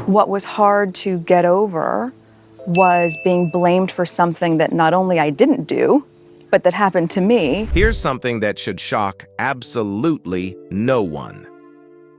What was hard to get over was being blamed for something that not only I didn't do, but that happened to me. Here's something that should shock absolutely no one.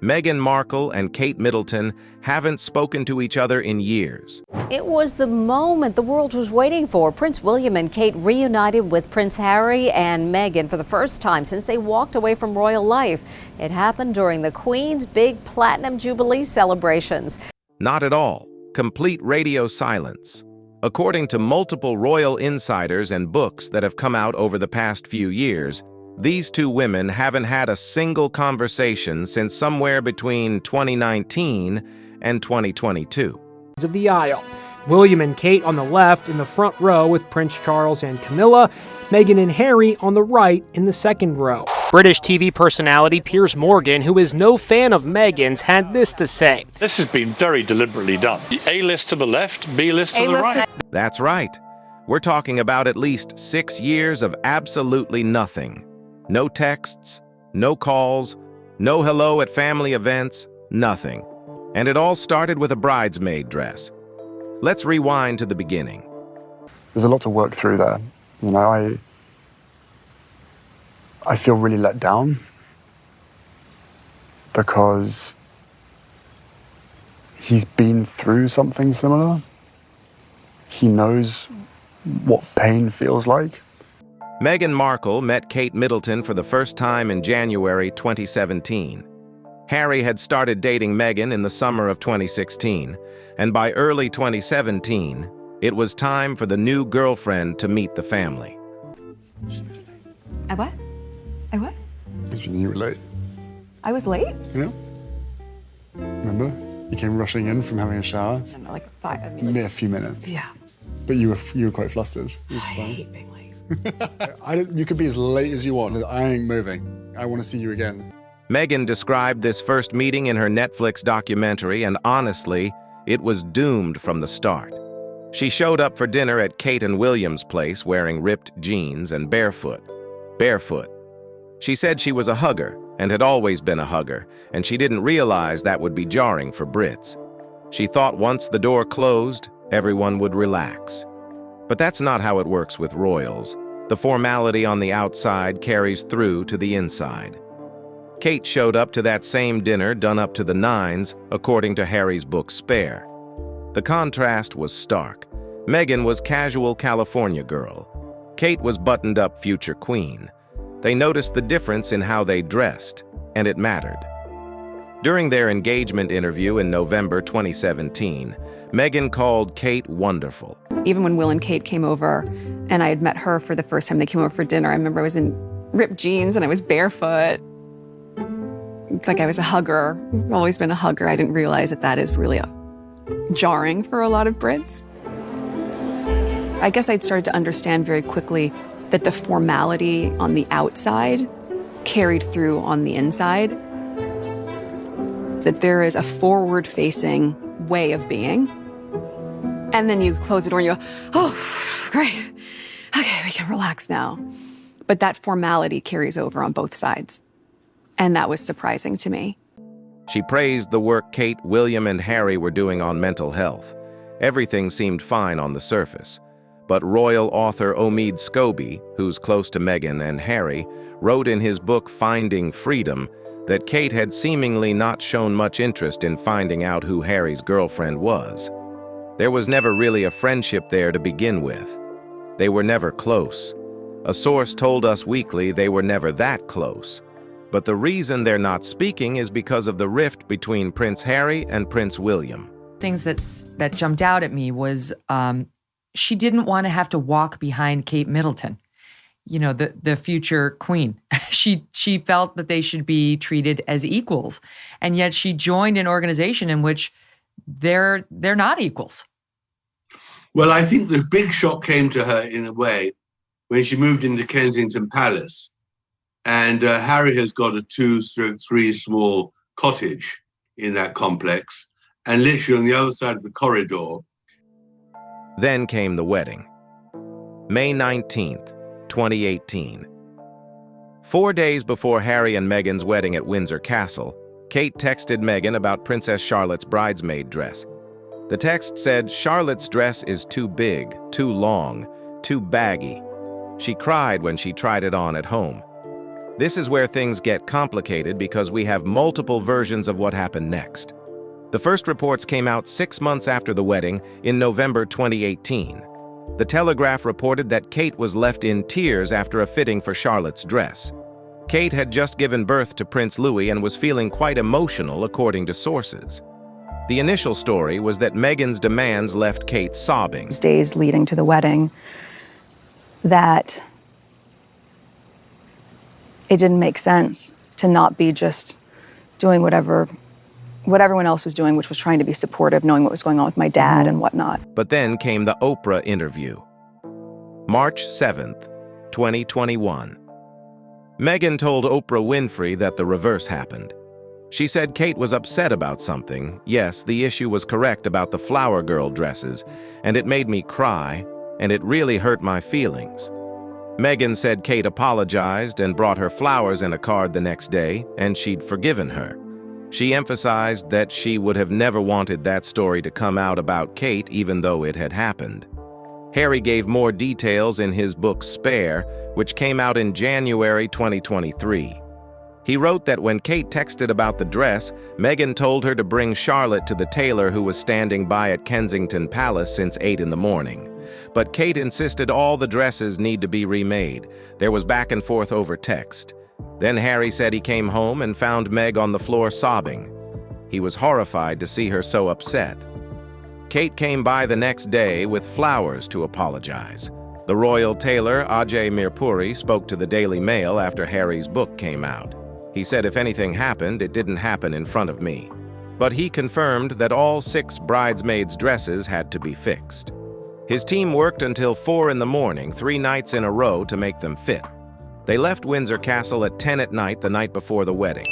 Meghan Markle and Kate Middleton haven't spoken to each other in years. It was the moment the world was waiting for. Prince William and Kate reunited with Prince Harry and Meghan for the first time since they walked away from royal life. It happened during the Queen's big Platinum Jubilee celebrations. Not at all. Complete radio silence. According to multiple royal insiders and books that have come out over the past few years, these two women haven't had a single conversation since somewhere between 2019 and 2022. Of the aisle. William and Kate on the left in the front row with Prince Charles and Camilla, Meghan and Harry on the right in the second row. British TV personality Piers Morgan, who is no fan of Meghan's, had this to say. This has been very deliberately done. A-list to the left, B-list to the right. That's right. We're talking about at least 6 years of absolutely nothing. No texts, no calls, no hello at family events, nothing. And it all started with a bridesmaid dress. Let's rewind to the beginning. There's a lot to work through there. You know, I feel really let down because he's been through something similar. He knows what pain feels like. Meghan Markle met Kate Middleton for the first time in January 2017. Harry had started dating Meghan in the summer of 2016, and by early 2017, it was time for the new girlfriend to meet the family. I what? I what? You were late. I was late? Yeah. Remember? You came rushing in from having a shower. I don't know, like 5, I mean, like, A few minutes. yeah. But you were quite flustered. I hate being late. You could be as late as you want. I ain't moving. I want to see you again. Meghan described this first meeting in her Netflix documentary, and honestly, it was doomed from the start. She showed up for dinner at Kate and William's place wearing ripped jeans and barefoot. Barefoot. She said she was a hugger and had always been a hugger, and she didn't realize that would be jarring for Brits. She thought once the door closed, everyone would relax. But that's not how it works with royals. The formality on the outside carries through to the inside. Kate showed up to that same dinner done up to the nines, according to Harry's book Spare. The contrast was stark. Meghan was casual California girl. Kate was buttoned-up future queen. They noticed the difference in how they dressed, and it mattered. During their engagement interview in November 2017, Meghan called Kate wonderful. Even when Will and Kate came over, and I had met her for the first time they came over for dinner, I remember I was in ripped jeans and I was barefoot. It's like I was a hugger. I've always been a hugger. I didn't realize that that is really jarring for a lot of Brits. I guess I'd started to understand very quickly that the formality on the outside carried through on the inside. That there is a forward-facing way of being. And then you close the door and you go, oh, great. Okay, we can relax now. But that formality carries over on both sides. And that was surprising to me. She praised the work Kate, William, and Harry were doing on mental health. Everything seemed fine on the surface. But royal author Omid Scobie, who's close to Meghan and Harry, wrote in his book Finding Freedom that Kate had seemingly not shown much interest in finding out who Harry's girlfriend was. There was never really a friendship there to begin with. They were never close. A source told Us Weekly they were never that close. But the reason they're not speaking is because of the rift between Prince Harry and Prince William. Things that jumped out at me was she didn't want to have to walk behind Kate Middleton, you know, the future queen. She felt that they should be treated as equals, and yet she joined an organization in which they're not equals. Well, I think the big shock came to her in a way when she moved into Kensington Palace. And Harry has got a 2/3 small cottage in that complex, and literally on the other side of the corridor. Then came the wedding. May 19th, 2018. 4 days before Harry and Meghan's wedding at Windsor Castle, Kate texted Meghan about Princess Charlotte's bridesmaid dress. The text said, "Charlotte's dress is too big, too long, too baggy. She cried when she tried it on at home." This is where things get complicated because we have multiple versions of what happened next. The first reports came out 6 months after the wedding in November 2018. The Telegraph reported that Kate was left in tears after a fitting for Charlotte's dress. Kate had just given birth to Prince Louis and was feeling quite emotional, according to sources. The initial story was that Meghan's demands left Kate sobbing. Days leading to the wedding, that it didn't make sense to not be just doing what everyone else was doing, which was trying to be supportive, knowing what was going on with my dad and whatnot. But then came the Oprah interview. March 7th, 2021. Meghan told Oprah Winfrey that the reverse happened. She said Kate was upset about something. Yes, the issue was correct about the flower girl dresses, and it made me cry, and it really hurt my feelings. Meghan said Kate apologized and brought her flowers in a card the next day, and she'd forgiven her. She emphasized that she would have never wanted that story to come out about Kate, even though it had happened. Harry gave more details in his book Spare, which came out in January 2023. He wrote that when Kate texted about the dress, Meghan told her to bring Charlotte to the tailor who was standing by at Kensington Palace since 8 in the morning. But Kate insisted all the dresses need to be remade. There was back and forth over text. Then Harry said he came home and found Meg on the floor sobbing. He was horrified to see her so upset. Kate came by the next day with flowers to apologize. The royal tailor, Ajay Mirpuri, spoke to the Daily Mail after Harry's book came out. He said if anything happened, it didn't happen in front of me. But he confirmed that all 6 bridesmaids' dresses had to be fixed. His team worked until 4 in the morning, 3 nights in a row to make them fit. They left Windsor Castle at 10 at night the night before the wedding.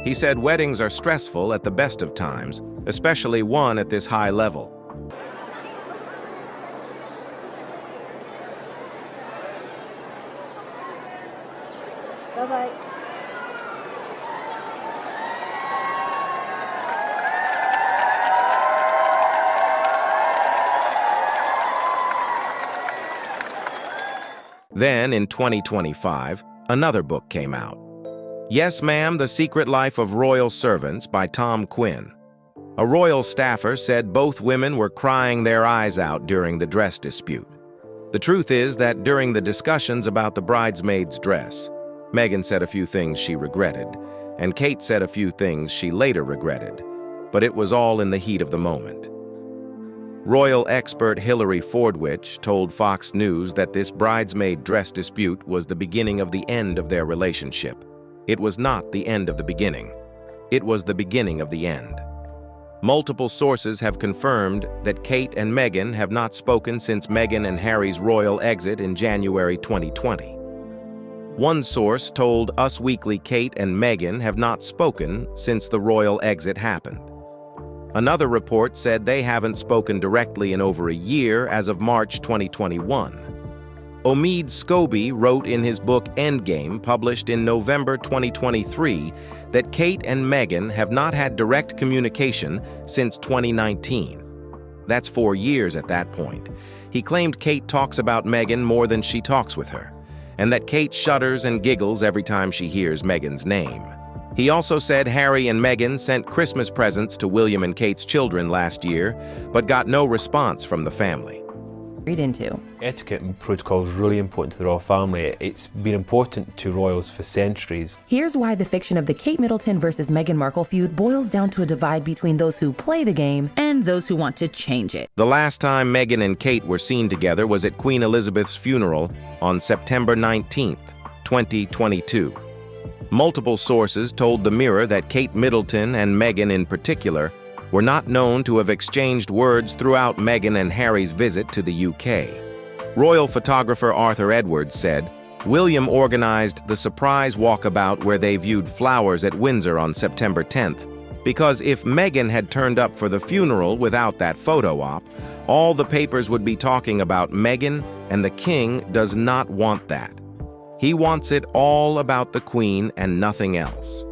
He said weddings are stressful at the best of times, especially one at this high level. Bye-bye. Then, in 2025, another book came out. Yes, Ma'am, The Secret Life of Royal Servants by Tom Quinn. A royal staffer said both women were crying their eyes out during the dress dispute. The truth is that during the discussions about the bridesmaid's dress, Meghan said a few things she regretted, and Kate said a few things she later regretted, but it was all in the heat of the moment. Royal expert Hilary Fordwich told Fox News that this bridesmaid dress dispute was the beginning of the end of their relationship. It was not the end of the beginning. It was the beginning of the end. Multiple sources have confirmed that Kate and Meghan have not spoken since Meghan and Harry's royal exit in January 2020. One source told Us Weekly Kate and Meghan have not spoken since the royal exit happened. Another report said they haven't spoken directly in over a year as of March 2021. Omid Scobie wrote in his book Endgame, published in November 2023, that Kate and Meghan have not had direct communication since 2019. That's 4 years at that point. He claimed Kate talks about Meghan more than she talks with her, and that Kate shudders and giggles every time she hears Meghan's name. He also said Harry and Meghan sent Christmas presents to William and Kate's children last year, but got no response from the family. Read into. Etiquette and protocol is really important to the royal family. It's been important to royals for centuries. Here's why the fiction of the Kate Middleton versus Meghan Markle feud boils down to a divide between those who play the game and those who want to change it. The last time Meghan and Kate were seen together was at Queen Elizabeth's funeral on September 19th, 2022. Multiple sources told the Mirror that Kate Middleton and Meghan in particular were not known to have exchanged words throughout Meghan and Harry's visit to the UK. Royal photographer Arthur Edwards said, William organized the surprise walkabout where they viewed flowers at Windsor on September 10th, because if Meghan had turned up for the funeral without that photo op, all the papers would be talking about Meghan, and the King does not want that. He wants it all about the Queen and nothing else.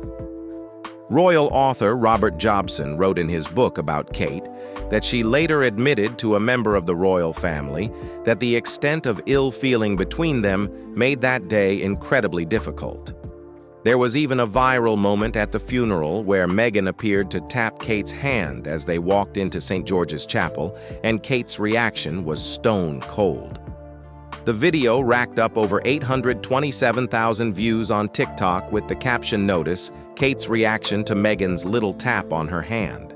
Royal author Robert Jobson wrote in his book about Kate that she later admitted to a member of the royal family that the extent of ill feeling between them made that day incredibly difficult. There was even a viral moment at the funeral where Meghan appeared to tap Kate's hand as they walked into St. George's Chapel, and Kate's reaction was stone cold. The video racked up over 827,000 views on TikTok with the caption notice, "Kate's reaction to Meghan's little tap on her hand."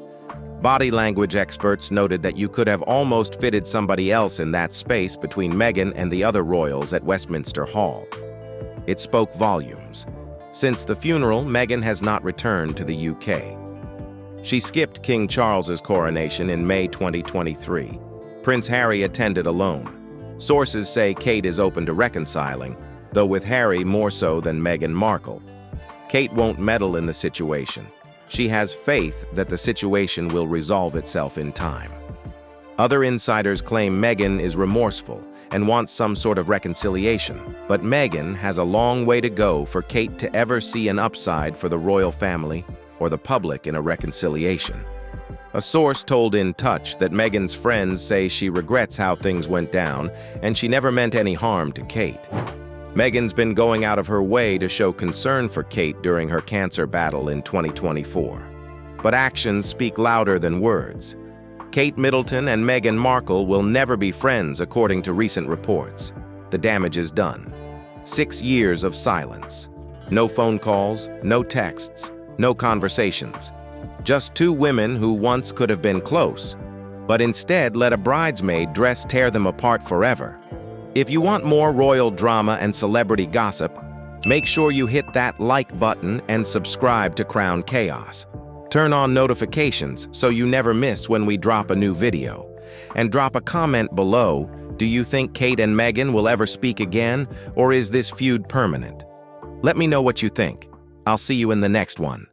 Body language experts noted that you could have almost fitted somebody else in that space between Meghan and the other royals at Westminster Hall. It spoke volumes. Since the funeral, Meghan has not returned to the UK. She skipped King Charles's coronation in May 2023. Prince Harry attended alone. Sources say Kate is open to reconciling, though with Harry more so than Meghan Markle. Kate won't meddle in the situation. She has faith that the situation will resolve itself in time. Other insiders claim Meghan is remorseful and wants some sort of reconciliation, but Meghan has a long way to go for Kate to ever see an upside for the royal family or the public in a reconciliation. A source told In Touch that Meghan's friends say she regrets how things went down and she never meant any harm to Kate. Meghan's been going out of her way to show concern for Kate during her cancer battle in 2024. But actions speak louder than words. Kate Middleton and Meghan Markle will never be friends, according to recent reports. The damage is done. 6 years of silence. No phone calls, no texts, no conversations. Just two women who once could have been close, but instead let a bridesmaid dress tear them apart forever. If you want more royal drama and celebrity gossip, make sure you hit that like button and subscribe to Crown Chaos. Turn on notifications so you never miss when we drop a new video. And drop a comment below, do you think Kate and Meghan will ever speak again, or is this feud permanent? Let me know what you think. I'll see you in the next one.